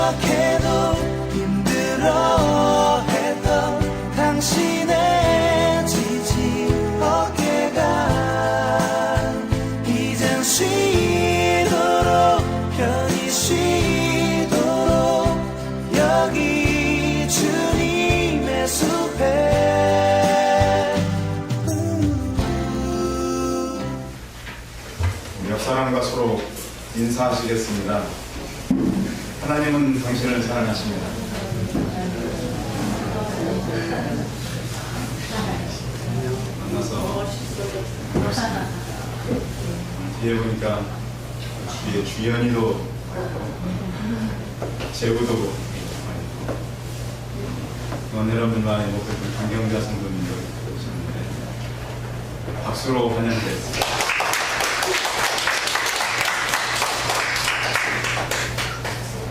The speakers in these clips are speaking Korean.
이렇게도 힘들어했던 당신의 지지 어깨가 이젠 쉬도록 편히 쉬도록 여기 주님의 숲에. 옆 사람과 서로 인사하시겠습니다. 하나님은 당신을 사랑하십니다. 만나서 반갑습니다. 뒤에 보니까 뒤에 주연이도 재우도 여러분만의 목표는 강경자 성도님도 오셨는데 박수로 환영드렸습니다.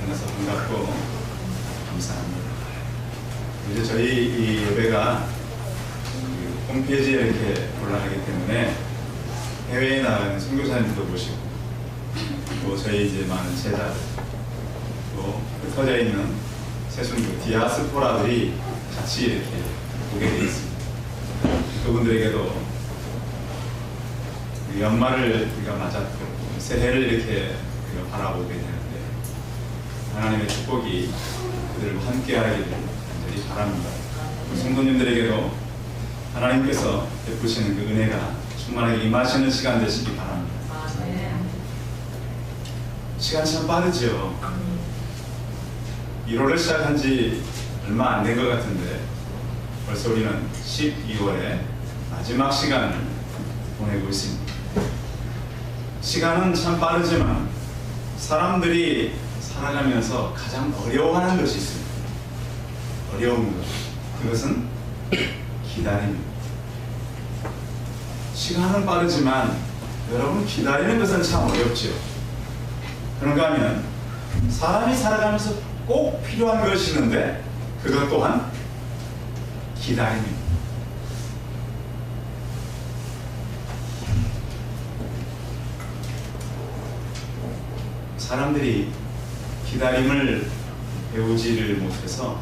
만나서 반갑고 감사합니다. 이제 저희 이 예배가 홈페이지에 이렇게 올라가기 때문에 해외에 나가는 선교사님도 보시고 또 저희 이제 많은 제자 또 흩어져 있는 새순교 디아스포라들이 같이 이렇게 보게 되어 있습니다. 그분들에게도 연말을 우리가 맞았고 새해를 이렇게 우리가 바라보게 되는데 하나님의 축복이 그들과 함께하기를 간절히 바랍니다. 성도님들에게도 하나님께서 베푸시는 그 은혜가 충만하게 임하시는 시간 되시기 바랍니다. 시간 참 빠르죠. 1월을 시작한 지 얼마 안 된 것 같은데 벌써 우리는 12월의 마지막 시간을 보내고 있습니다. 시간은 참 빠르지만 사람들이 살아가면서 가장 어려워하는 것이 있습니다. 어려운 것. 그것은 기다림입니다. 시간은 빠르지만 여러분 기다리는 것은 참 어렵죠. 그런가 하면 사람이 살아가면서 꼭 필요한 것이 있는데 그것 또한 기다림입니다. 사람들이 기다림을 배우지를 못해서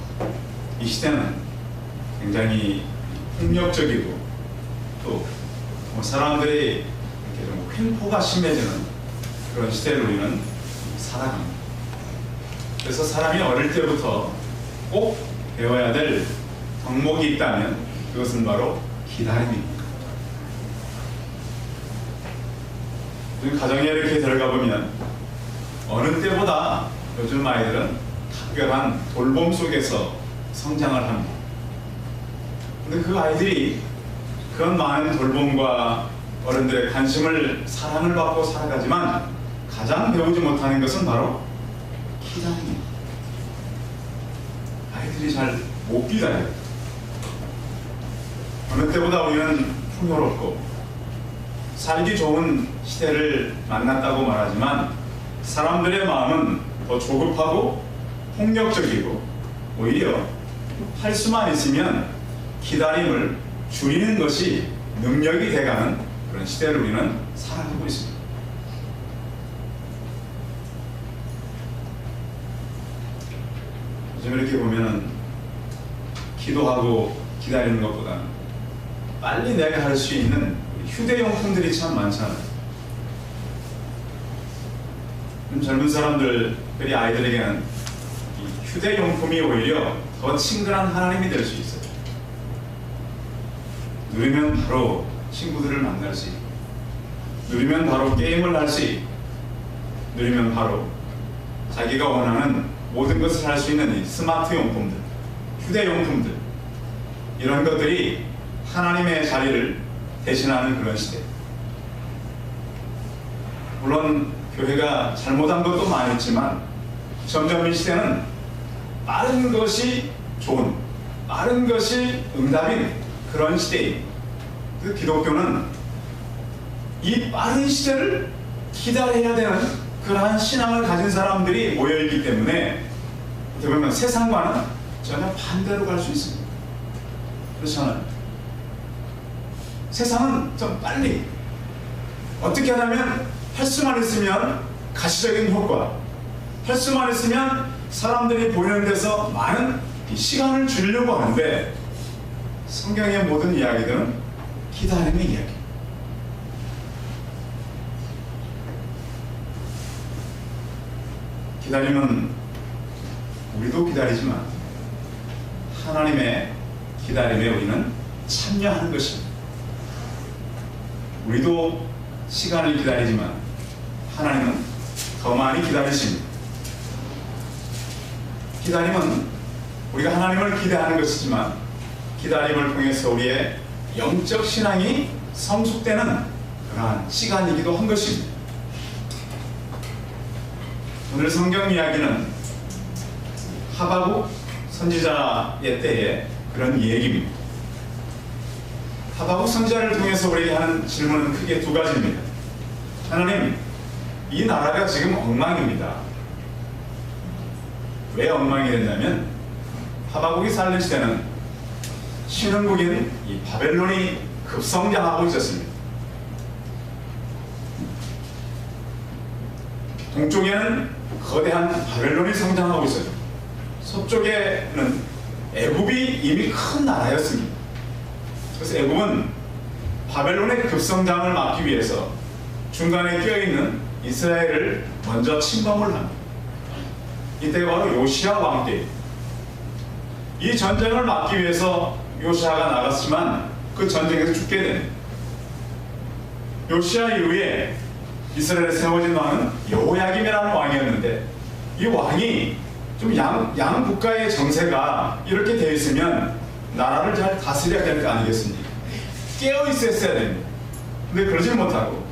이 시대는 굉장히 폭력적이고 또 사람들이 이렇게 좀 횡포가 심해지는 그런 시대를 우리는 살아갑니다. 그래서 사람이 어릴 때부터 꼭 배워야 될 덕목이 있다면 그것은 바로 기다림입니다. 가정에 이렇게 들어가 보면 어느 때보다 요즘 아이들은 특별한 돌봄 속에서 성장을 합니다. 근데 그 아이들이 그런 많은 돌봄과 어른들의 관심을, 사랑을 받고 살아가지만 가장 배우지 못하는 것은 바로 기다림입니다. 아이들이 잘 못 기다려요. 어느 때보다 우리는 풍요롭고 살기 좋은 시대를 만났다고 말하지만 사람들의 마음은 더 조급하고 폭력적이고 오히려 할 수만 있으면 기다림을 줄이는 것이 능력이 돼가는 그런 시대를 우리는 살아가고 있습니다. 요즘 이렇게 보면은 기도하고 기다리는 것보다 빨리 내가 할 수 있는 휴대용품들이 참 많잖아요. 젊은 사람들, 특히 아이들에게는 이 휴대용품이 오히려 더 친근한 하나님이 될 수 있어요. 누리면 바로 친구들을 만날 수 있고, 누리면 바로 게임을 할 수 있고, 누리면 바로 자기가 원하는 모든 것을 할 수 있는 이 스마트 용품들, 휴대용품들, 이런 것들이 하나님의 자리를 대신하는 그런 시대. 물론 교회가 잘못한 것도 많이 있지만 점점 이 시대는 빠른 것이 좋은, 빠른 것이 응답인 그런 시대입니다. 그 기독교는 이 빠른 시대를 기다려야 되는 그러한 신앙을 가진 사람들이 모여있기 때문에 어떻게 보면 세상과는 전혀 반대로 갈 수 있습니다. 그렇잖아요. 세상은 좀 빨리 어떻게 하냐면 할 수만 있으면 가시적인 효과, 할 수만 있으면 사람들이 보이는 데서 많은 이 시간을 주려고 하는데 성경의 모든 이야기들은 기다림의 이야기. 기다림은 우리도 기다리지만 하나님의 기다림에 우리는 참여하는 것입니다. 우리도 시간을 기다리지만 하나님은 더 많이 기다리십니다. 기다림은 우리가 하나님을 기대하는 것이지만 기다림을 통해서 우리의 영적 신앙이 성숙되는 그러한 시간이기도 한 것입니다. 오늘 성경 이야기는 하박국 선지자의 때의 그런 얘기입니다. 하박국 선지자를 통해서 우리에게 하는 질문은 크게 두 가지입니다. 하나님, 이 나라가 지금 엉망입니다. 왜 엉망이 됐냐면 하박국이 살던 시대는 신흥국인 이 바벨론이 급성장하고 있었습니다. 동쪽에는 거대한 바벨론이 성장하고 있어요. 서쪽에는 애굽이 이미 큰 나라였습니다. 그래서 애굽은 바벨론의 급성장을 막기 위해서 중간에 끼어있는 이스라엘을 먼저 침범을 합니다. 이때가 바로 요시야 왕 때. 이 전쟁을 막기 위해서 요시야가 나갔지만 그 전쟁에서 죽게 됩니다. 요시야 이후에 이스라엘에 세워진 왕은 여호야김이라는 왕이었는데 이 왕이 좀 양 국가의 정세가 이렇게 되어 있으면 나라를 잘 다스려야 될 거 아니겠습니까? 깨어 있었어야 됩니다. 근데 그러지 못하고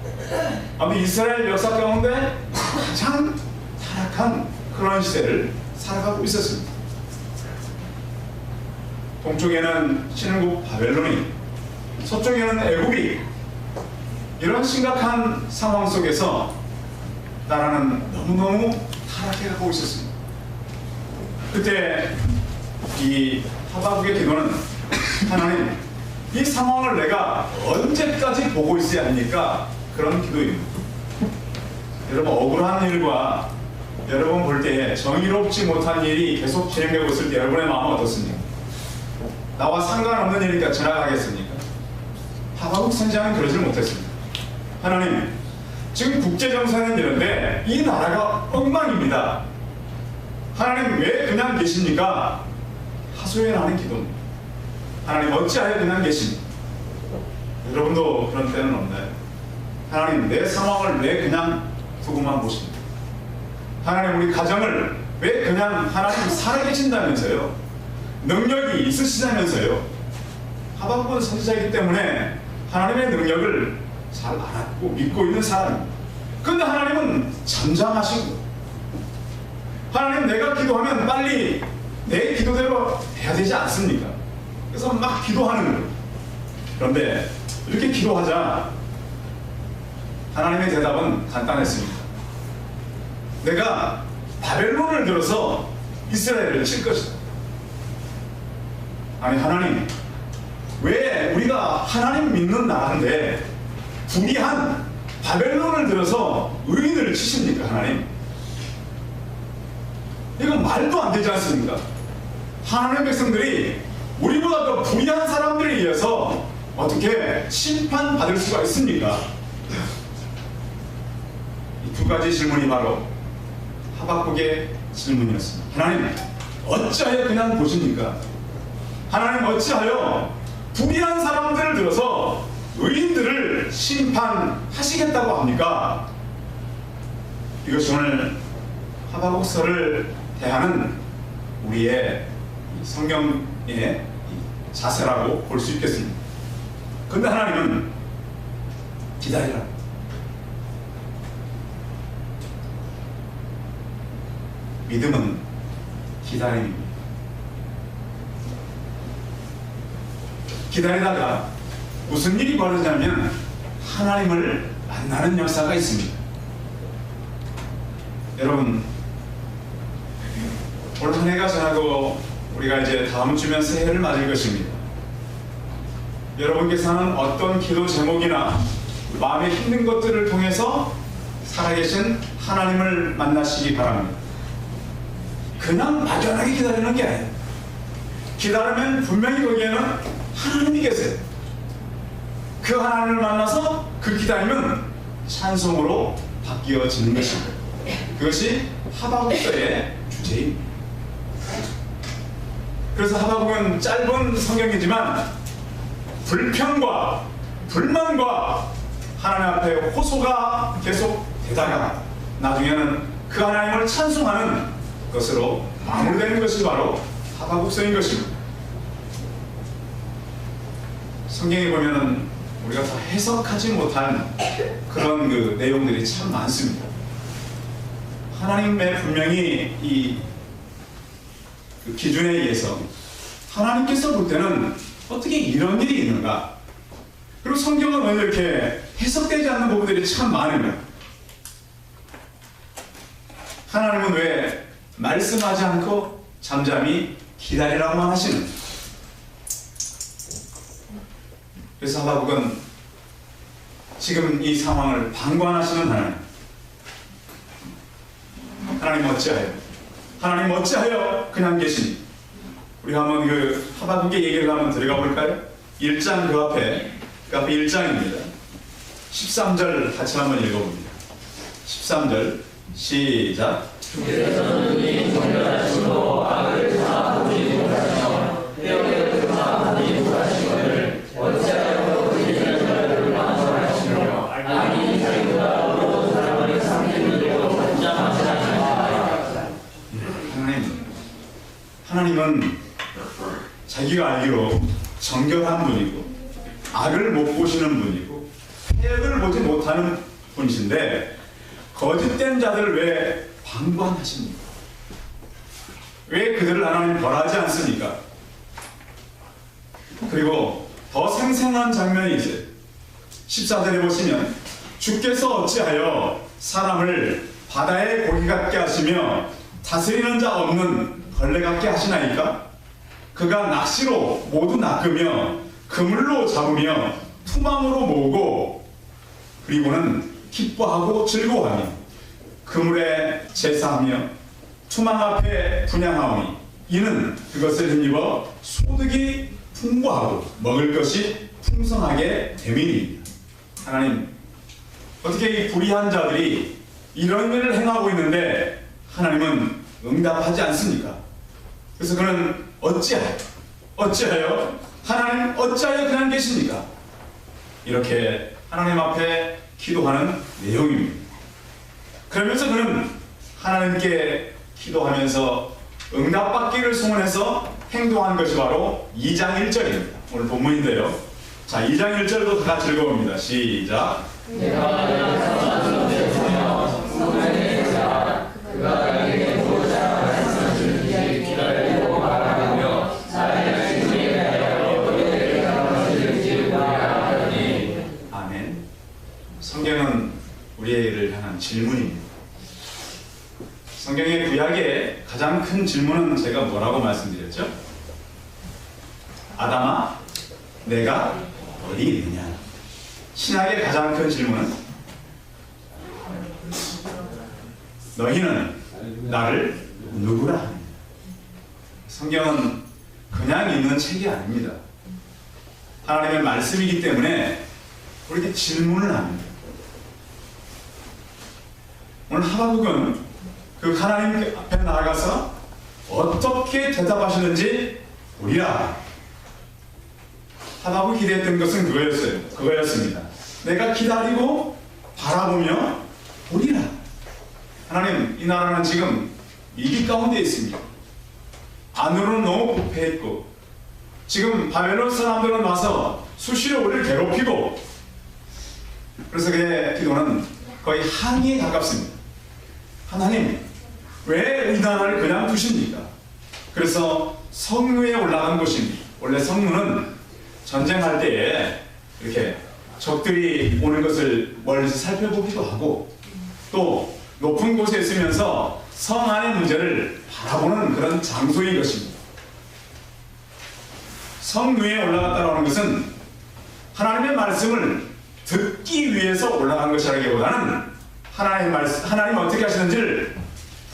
아무튼 이스라엘 역사 가운데 가장 타락한 그런 시대를 살아가고 있었습니다. 동쪽에는 신흥국 바벨론이, 서쪽에는 애굽이, 이런 심각한 상황 속에서 나라는 너무너무 타락해가고 있었습니다. 그때 이 하박국의 기도는 하나님, 이 상황을 내가 언제까지 보고 있어야 합니까? 그런 기도입니다. 여러분, 억울한 일과 여러분 볼 때 정의롭지 못한 일이 계속 진행되고 있을 때 여러분의 마음은 어떻습니까? 나와 상관없는 일이니까 지나가겠습니까? 하박국 선지자는 그러질 못했습니다. 하나님, 지금 국제정세는 이런데 이 나라가 엉망입니다. 하나님, 왜 그냥 계십니까? 하소연하는 기도입니다. 하나님, 어찌하여 그냥 계십니까? 여러분도 그런 때는 없나요? 하나님, 내 상황을 왜 그냥 두고만 보십니까? 하나님, 우리 가정을 왜 그냥 하나님 살아계신다면서요? 능력이 있으시다면서요? 하박국은 선지자이기 때문에 하나님의 능력을 잘 알았고 믿고 있는 사람입니다. 그런데 하나님은 잠잠하시고, 하나님, 내가 기도하면 빨리 내 기도대로 해야 되지 않습니까? 그래서 막 기도하는 거예요. 그런데 이렇게 기도하자 하나님의 대답은 간단했습니다. 내가 바벨론을 들어서 이스라엘을 칠 것이다. 아니, 하나님, 왜 우리가 하나님 믿는 나라인데 불의한 바벨론을 들어서 의인을 치십니까? 하나님, 이건 말도 안 되지 않습니까? 하나님의 백성들이 우리보다 더 불의한 사람들에 의해서 어떻게 심판받을 수가 있습니까? 이 두 가지 질문이 바로 하박국의 질문이었습니다. 하나님, 어찌하여 그냥 보십니까? 하나님, 어찌하여 불의한 사람들을 들어서 의인들을 심판하시겠다고 합니까? 이것이 오늘 하박국서를 대하는 우리의 성경의 자세라고 볼 수 있겠습니다. 그런데 하나님은 기다리라. 믿음은 기다림입니다. 기다리다가 무슨 일이 벌어지냐면 하나님을 만나는 역사가 있습니다. 여러분, 올 한 해가 지나고 우리가 이제 다음 주면 새해를 맞을 것입니다. 여러분께서는 어떤 기도 제목이나 마음에 힘든 것들을 통해서 살아계신 하나님을 만나시기 바랍니다. 그냥 막연하게 기다리는 게 아니에요. 기다리면 분명히 거기에는 하나님이 계세요. 그 하나님을 만나서 그 기다림은 찬송으로 바뀌어지는 것입니다. 그것이 하박국서의 주제입니다. 그래서 하박국은 짧은 성경이지만 불평과 불만과 하나님 앞에 호소가 계속 되다가 나중에는 그 하나님을 찬송하는 것으로 마무리되는 것이 바로 하박국서인 것입니다. 성경에 보면은 우리가 다 해석하지 못한 그런 그 내용들이 참 많습니다. 하나님의 분명히 그 기준에 의해서 하나님께서 볼 때는 어떻게 이런 일이 있는가? 그리고 성경은 왜 이렇게 해석되지 않는 부분들이 참 많으며 하나님은 왜 말씀하지 않고 잠잠히 기다리라고만 하시는? 그래서 하박국은 지금 이 상황을 방관하시는 하나님 어찌하여? 하나님 어찌하여 그냥 계시니? 우리 한번 그 하박국의 얘기를 한번 들어가 볼까요? 1장 그 앞에 1장입니다. 13절 같이 한번 읽어봅니다. 13절 시작. 주께서는 눈이 정결하시고 악을 다 보지 못하시며 뼈를 다 보지 못하시거늘 어찌하여 그들의 자를 방관하시며 악인이 자기보다 어려운 사람을 삼키는 대로 단장하시나이까. 하나님은 자기가 알기로 정결한 분이고 악을 못 보시는 분이고 폐역을 보지 못하는 분이신데 거짓된 자들을 왜 방관하십니까? 왜 그들을 하나님 벌하지 않습니까? 그리고 더 생생한 장면이 있어요. 14절에 보시면 주께서 어찌하여 사람을 바다의 고기 같게 하시며 다스리는 자 없는 벌레 같게 하시나이까? 그가 낚시로 모두 낚으며 그물로 잡으며 투망으로 모으고 그리고는 기뻐하고 즐거워하며 그물에 제사하며 투망 앞에 분향하오니 이는 그것을 힘입어 소득이 풍부하고 먹을 것이 풍성하게 됨이니이다. 하나님, 어떻게 이 불의한 자들이 이런 일을 행하고 있는데 하나님은 응답하지 않습니까? 그래서 그는 어찌하여 하나님 어찌하여 그냥 계십니까? 이렇게 하나님 앞에 기도하는 내용입니다. 그러면서 그는 하나님께 기도하면서 응답받기를 소원해서 행동한 것이 바로 2장 1절입니다. 오늘 본문인데요. 자, 2장 1절도 다 같이 읽어봅니다. 시작. 내가 사랑하는 대통령 하나님의 자 그가 나에게 보자 말씀하시는지 기다리고 바라보며 나의 주님에 대하여 그들에게 감사드리지 하니. 아멘. 성경은 우리를 향한 질문입니다. 성경의 구약의 가장 큰 질문은 제가 뭐라고 말씀드렸죠? 아담아, 내가 어디 있느냐? 신약의 가장 큰 질문은 너희는 나를 누구라 하느냐? 성경은 그냥 있는 책이 아닙니다. 하나님의 말씀이기 때문에 우리에게 질문을 합니다. 오늘 하박국은 그 하나님 앞에 나아가서 어떻게 대답하시는지 보리라. 하박국이 기대했던 것은 그거였습니다. 내가 기다리고 바라보며 보리라. 하나님, 이 나라는 지금 위기 가운데 있습니다. 안으로는 너무 부패했고 지금 바벨론 사람들은 와서 수시로 우리를 괴롭히고 그래서 그의 기도는 거의 항의에 가깝습니다. 하나님, 왜 이 나라를 그냥 두십니까? 그래서 성루에 올라간 곳입니다. 원래 성루는 전쟁할 때에 이렇게 적들이 오는 것을 멀리서 살펴보기도 하고 또 높은 곳에 있으면서 성 안의 문제를 바라보는 그런 장소인 것입니다. 성루에 올라갔다고 하는 것은 하나님의 말씀을 듣기 위해서 올라간 것이라기보다는 하나님 어떻게 하시는지를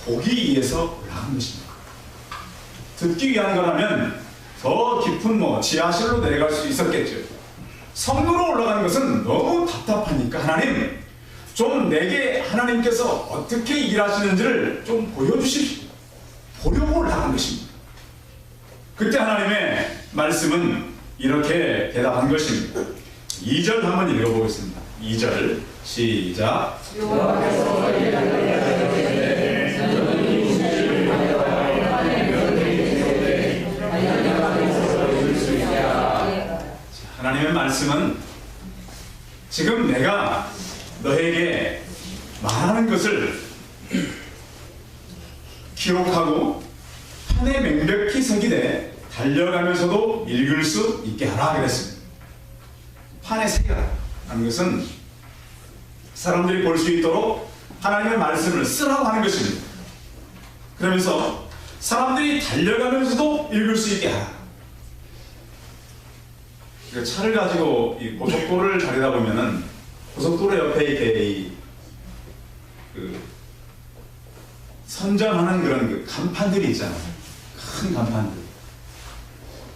보기 위해서 올라간 것입니다. 듣기 위한 거라면 더 깊은 지하실로 내려갈 수 있었겠죠. 성로로 올라가는 것은 너무 답답하니까 하나님, 좀 내게 하나님께서 어떻게 일하시는지를 좀 보여주십시오. 보려고 올라간 것입니다. 그때 하나님의 말씀은 이렇게 대답한 것입니다. 2절 한번 읽어보겠습니다. 2절 시작. 하나님의 말씀은 지금 내가 너에게 말하는 것을 기록하고 판에 명백히 새기되 달려가면서도 읽을 수 있게 하라 그랬습니다. 판에 새겨라 하는 것은 사람들이 볼 수 있도록 하나님의 말씀을 쓰라고 하는 것입니다. 그러면서 사람들이 달려가면서도 읽을 수 있게 하라. 차를 가지고 이 고속도로를 가려다 보면은 고속도로 옆에 이렇게 선점하는 그런 간판들이 있잖아요. 큰 간판들.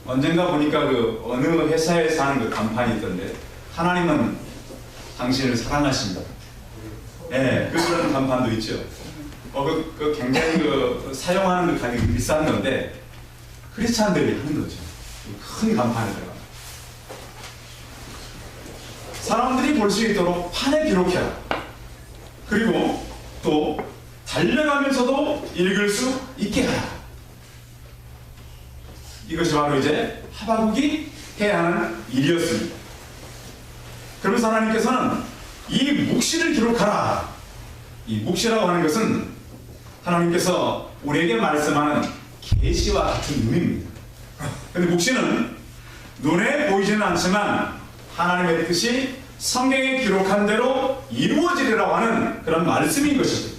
언젠가 보니까 어느 회사에서 하는 간판이 있던데, 하나님은 당신을 사랑하십니다. 예, 그런 간판도 있죠. 굉장히 사용하는 가격이 비싼 건데, 크리스찬들이 하는 거죠. 큰 간판에다가. 사람들이 볼 수 있도록 판에 기록해라. 그리고 또 달려가면서도 읽을 수 있게 하라. 이것이 바로 이제 하박국이 해야 하는 일이었습니다. 그러면서 하나님께서는 이 묵시를 기록하라. 이 묵시라고 하는 것은 하나님께서 우리에게 말씀하는 계시와 같은 의미입니다. 그런데 묵시는 눈에 보이지는 않지만 하나님의 뜻이 성경에 기록한 대로 이루어지리라고 하는 그런 말씀인 것입니다.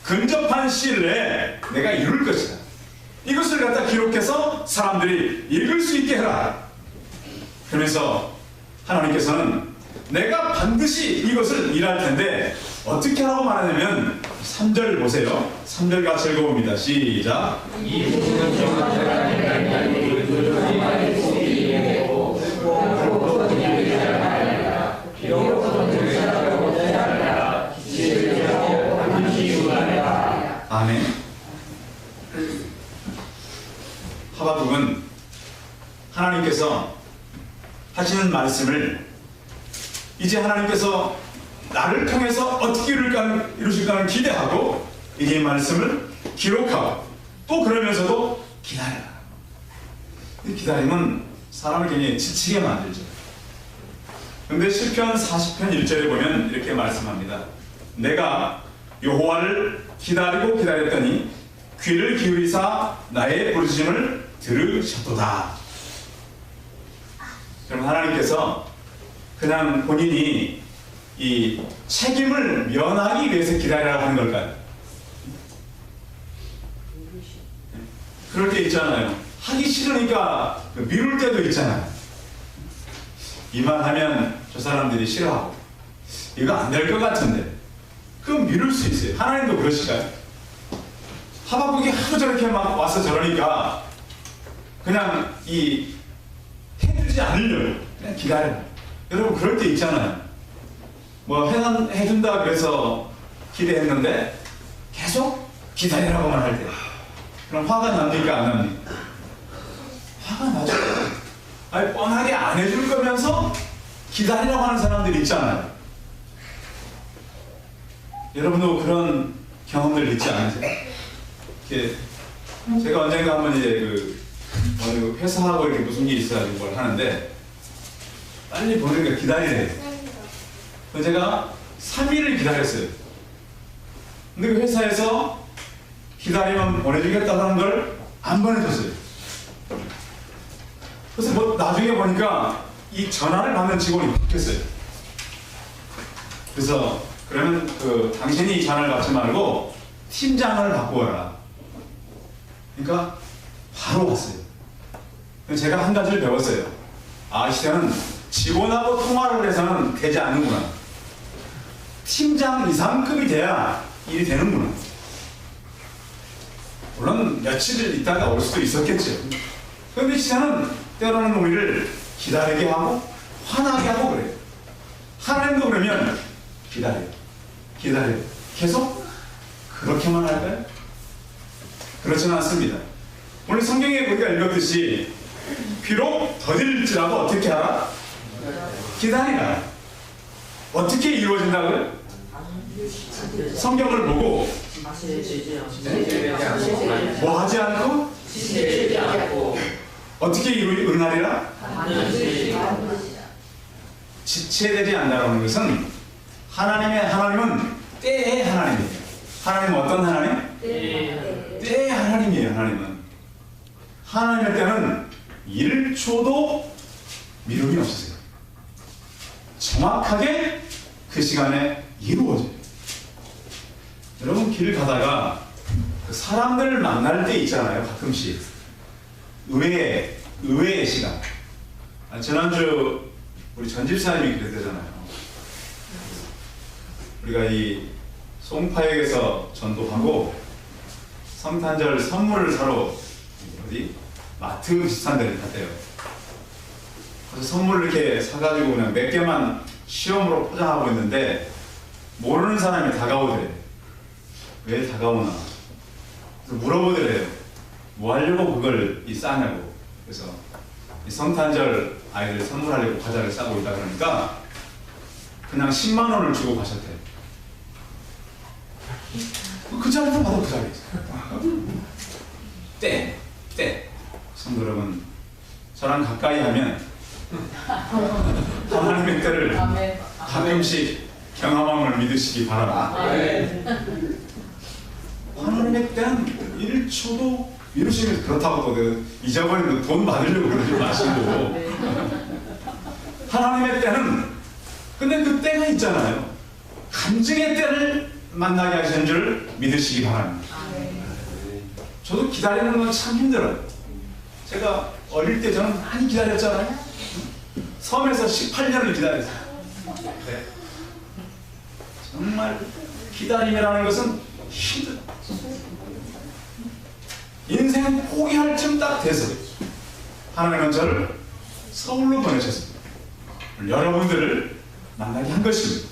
근접한 시일 내에 내가 이룰 것이다. 이것을 갖다 기록해서 사람들이 읽을 수 있게 해라. 그러면서 하나님께서는 내가 반드시 이것을 일할 텐데 어떻게 하라고 말하냐면 3절 보세요. 3절 같이 읽어봅니다. 시작. 이 모든 아멘. 하박국은 하나님께서 하시는 말씀을 이제 하나님께서 나를 통해서 어떻게 이루실까는 기대하고 이제 이 말씀을 기록하고 또 그러면서도 기다려라. 이 기다림은 사람을 굉장히 지치게 만들죠. 그런데 시편 40편 1절에 보면 이렇게 말씀합니다. 내가 여호와를 기다리고 기다렸더니 귀를 기울이사 나의 부르심을 들으셨도다. 그럼 하나님께서 그냥 본인이 이 책임을 면하기 위해서 기다리라고 하는 걸까요? 그럴 때 있잖아요. 하기 싫으니까 미룰 때도 있잖아요. 이 말 하면 저 사람들이 싫어하고 이거 안 될 것 같은데 그럼 미룰 수 있어요. 하나님도 그러실까요? 하박국이 하도 저렇게 막 와서 저러니까 그냥 해주지 않으려고 그냥 기다려. 여러분 그럴 때 있잖아요. 해준다 그래서 기대했는데 계속 기다리라고만 할 때 그럼 화가 납니까 안 납니까? 화가 나죠. 아니 뻔하게 안 해줄 거면서 기다리라고 하는 사람들이 있잖아요. 여러분도 그런 경험들 있지 않으세요? 제가 언젠가 한번 이제 어느 회사하고 이렇게 무슨 일이 있어가지고 뭘 하는데 빨리 보내니까 기다리래요. 그래서 제가 3일을 기다렸어요. 근데 그 회사에서 기다리면 보내주겠다고 하는 걸 안 보내줬어요. 그래서 나중에 보니까 이 전화를 받는 직원이 바뀌었어요. 그래서 그러면 당신이 이 전화를 받지 말고 팀장을 바꾸어라. 그러니까 바로 왔어요. 제가 한 가지를 배웠어요. 이 시대는 직원하고 통화를 해서는 되지 않는구나. 팀장 이상급이 돼야 일이 되는구나. 물론 며칠 있다가 올 수도 있었겠죠. 그런데 시간은 때로는 우리를 기다리게 하고 화나게 하고 그래요. 하나님도 그러면 기다려요. 계속 그렇게만 할까요? 그렇지는 않습니다. 오늘 성경에 우리가 읽었듯이 비록 더딜지라도 어떻게 하라? 기다리라. 어떻게 이루어진다고요? 성경을 보고 뭐 하지 않고 어떻게 응하리라? 지체되지 않는다는 것은 하나님은 때의 하나님이에요. 하나님은 어떤 하나님? 때의 하나님이에요. 하나님의 때는 1초도 미rum이 없으세요. 정확하게 그 시간에 이루어져요. 여러분 길 가다가 그 사람들 만날 때 있잖아요. 가끔씩 의외의 시간. 지난주 우리 전 집사님이 그랬잖아요. 우리가 이 송파역에서 전도하고 성탄절 선물을 사러 어디 마트 비슷한 데를 갔대요. 그래서 선물을 이렇게 사가지고 그냥 몇 개만 시험으로 포장하고 있는데 모르는 사람이 다가오더래요. 왜 다가오나? 그래서 물어보더래요. 뭐 하려고 그걸 싸냐고. 그래서 이 성탄절 아이들 선물하려고 과자를 싸고 있다 그러니까 그냥 10만 원을 주고 가셨대요. 그 자리에서 바로 그 자리에서 때 성도 여러분, 저랑 가까이 하면 하나님의 때를 가끔씩 경험함을 믿으시기 바랍니다. 하나님의 때는 1초도 이루시면 그렇다고 또 잊어버리면 돈 받으려고 그러지 마시고 하나님의 때는 근데 그 때가 있잖아요. 간증의 때를 만나게 하시는 줄 믿으시기 바랍니다. 저도 기다리는 건 참 힘들어요. 제가 어릴 때 저는 많이 기다렸잖아요. 섬에서 18년을 기다렸어요. 네. 정말 기다림이라는 것은 힘들어요. 인생 포기할 쯤 딱 돼서 하나님은 저를 서울로 보내셨습니다. 여러분들을 만나게 한 것입니다.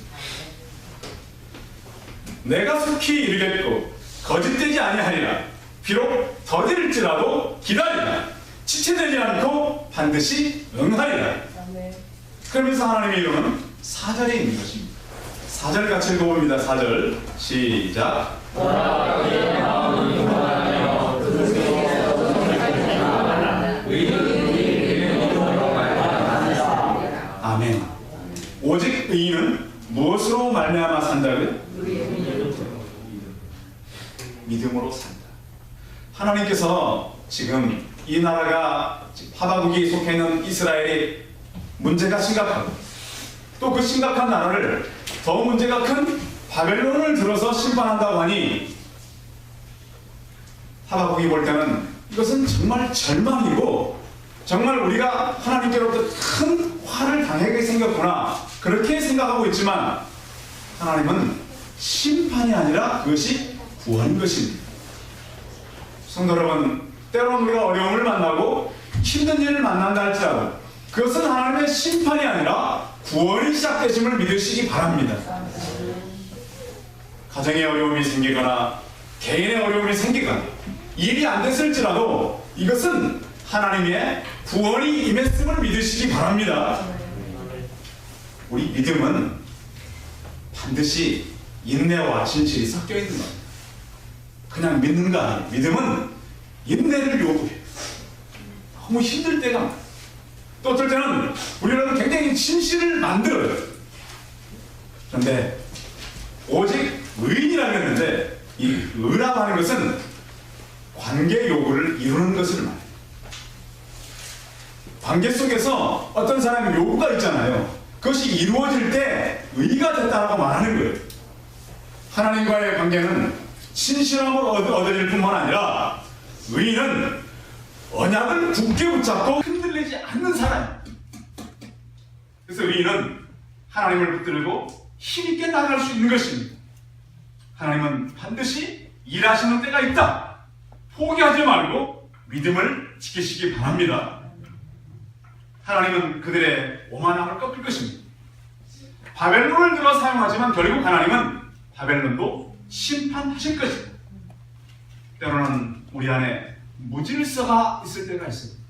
내가 속히 이르겠고 거짓되지 아니하리라. 비록 더딜지라도 기다리라. 지체되지 않고 반드시 응하리라. 그러면서 하나님의 이름은 4절에 있는 것입니다. 4절 같이 읽어봅니다. 4절 시작. 아멘. 오직 의인은 무엇으로 말미암아 산다고요? 믿음으로 산다. 하나님께서 지금 이 나라가 하박국이 속해 있는 이스라엘이 문제가 심각하고 또 그 심각한 나라를 더 문제가 큰 바벨론을 들어서 심판한다고 하니 하박국이 볼 때는 이것은 정말 절망이고 정말 우리가 하나님께로부터 큰 화를 당하게 생겼구나 그렇게 생각하고 있지만 하나님은 심판이 아니라 그것이 구원인 것입니다. 성도 여러분, 때로는 우리가 어려움을 만나고 힘든 일을 만난다 할지라도 그것은 하나님의 심판이 아니라 구원이 시작되심을 믿으시기 바랍니다. 가정에 어려움이 생기거나 개인의 어려움이 생기거나 일이 안 됐을지라도 이것은 하나님의 구원이 임했음을 믿으시기 바랍니다. 우리 믿음은 반드시 인내와 진실이 섞여 있는 겁니다. 그냥 믿는 거 아니에요. 믿음은 인내를 요구해요. 너무 힘들 때가 많아요. 또 어떨 때는 우리는 굉장히 진실을 만들어요. 그런데 오직 의인이라고 했는데 이 의라고 하는 것은 관계 요구를 이루는 것을 말해요. 관계 속에서 어떤 사람의 요구가 있잖아요. 그것이 이루어질 때 의가 됐다고 말하는 거예요. 하나님과의 관계는 신실함으로 얻어질 뿐만 아니라 의인은 언약을 굳게 붙잡고 흔들리지 않는 사람. 그래서 의인은 하나님을 붙들고 힘있게 나갈 수 있는 것입니다. 하나님은 반드시 일하시는 때가 있다. 포기하지 말고 믿음을 지키시기 바랍니다. 하나님은 그들의 오만함을 꺾을 것입니다. 바벨론을 들어 사용하지만 결국 하나님은 바벨론도 심판하실 것입니다. 때로는 우리 안에 무질서가 있을 때가 있습니다.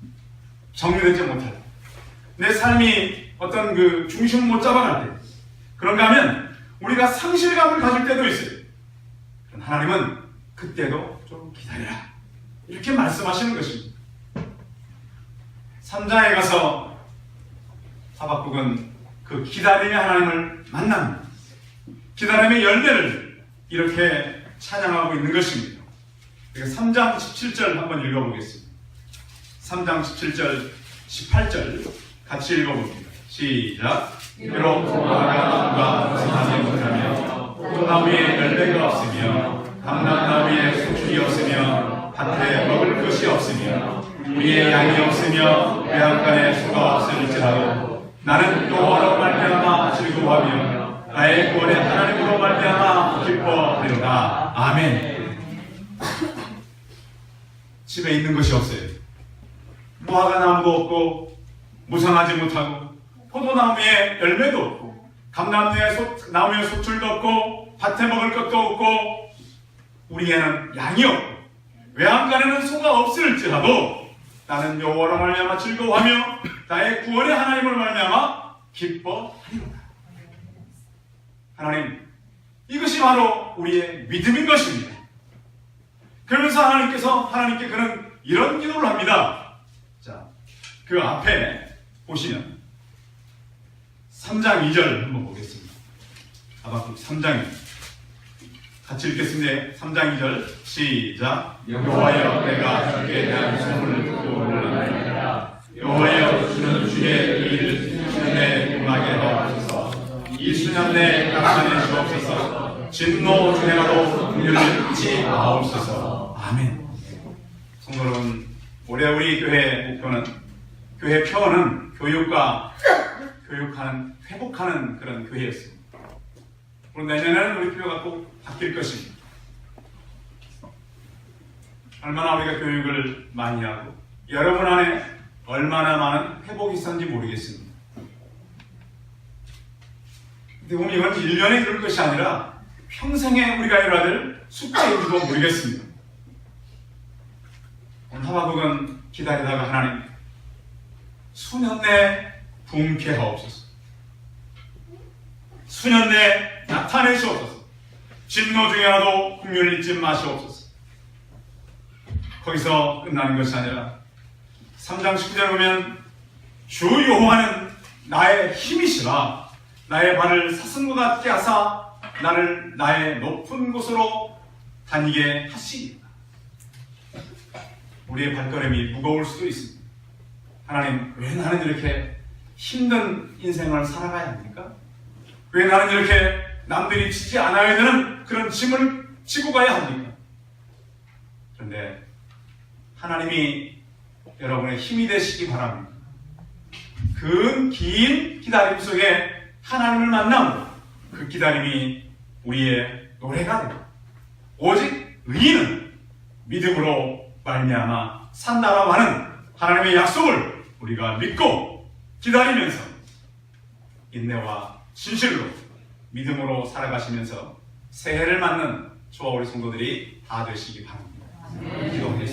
정리되지 못할 때, 내 삶이 어떤 그 중심 못 잡아갈 때, 그런가 하면 우리가 상실감을 가질 때도 있어요. 하나님은 그때도 좀 기다려라, 이렇게 말씀하시는 것입니다. 3장에 가서 하박국은 그 기다림의 하나님을 만납니다. 기다림의 열매를 이렇게 찬양하고 있는 것입니다. 3장 17절 한번 읽어보겠습니다. 3장 17절, 18절 같이 읽어봅니다. 시작. 비록 무화과나무가 생하지 못하며 포도나무에 열매가 없으며 감람나무에 소출이 없으며 밭에 먹을 것이 없으며 우리의 양이 없으며 외양간에 소가 없을지라도 나는 여호와로 말미암아 즐거워하며 나의 구원의 하나님으로 말미암아 기뻐하리로다. 아멘. 집에 있는 것이 없어요. 무화과나무도 없고 무성하지 못하고 포도나무에 열매도 없고 감람나무에 소출도 없고 밭에 먹을 것도 없고 우리에는 양이 없고 외양간에는 소가 없을지라도 나는 여호와로 말미암아 즐거워하며 나의 구원의 하나님을 말미암아 기뻐하리로다. 하나님, 이것이 바로 우리의 믿음인 것입니다. 그러면서 하나님께 그는 이런 기도를 합니다. 자, 그 앞에 보시면 3장 2절 한번 보겠습니다. 하박국 3장 같이 읽겠습니다. 3장 2절 시작. 여호와여, 내가 주께 대한 소문을 듣고 올라가니라. 여호와여, 주는 주의 일을 수년 내에 임하게 하옵소서. 이 수년 내에 깎아내 주옵소서. 진노 중에라도 긍휼을 잊지 마옵소서. 아멘. 성도 여러분, 올해 우리 교회 목표는, 교회 표어는 교육하는, 회복하는 그런 교회였습니다. 그럼 내년에는 우리 표어가 꼭 바뀔 것입니다. 얼마나 우리가 교육을 많이 하고 여러분 안에 얼마나 많은 회복이 있었는지 모르겠습니다. 근데 보면 이건 1년에 그럴 것이 아니라 평생에 우리가 이뤄야 될 숙제인지도 모르겠습니다. 오늘 하박국은 기다리다가 하나님, 수년 내에 붕괴 하옵소서. 수년 내에 나타내시옵소서. 진노 중에라도 긍휼을 잊지 마시옵소서. 거기서 끝나는 것이 아니라 3장 19절 보면 주 여호와는 나의 힘이시라. 나의 발을 사슴과 같게 하사 나를 나의 높은 곳으로 다니게 하시리이다. 우리의 발걸음이 무거울 수도 있습니다. 하나님, 왜 나는 이렇게 힘든 인생을 살아가야 합니까? 왜 나는 이렇게 남들이 지지 않아야 되는 그런 짐을 지고 가야 합니까? 그런데 하나님이 여러분의 힘이 되시기 바랍니다. 긴 기다림 속에 하나님을 만나고 그 기다림이 우리의 노래가 되고 오직 의인은 믿음으로 말미암아 산다라고 하는 하나님의 약속을 우리가 믿고 기다리면서 인내와 진실로 믿음으로 살아가시면서 새해를 맞는 저와 우리 성도들이 다 되시기 바랍니다. 기도하겠습니다.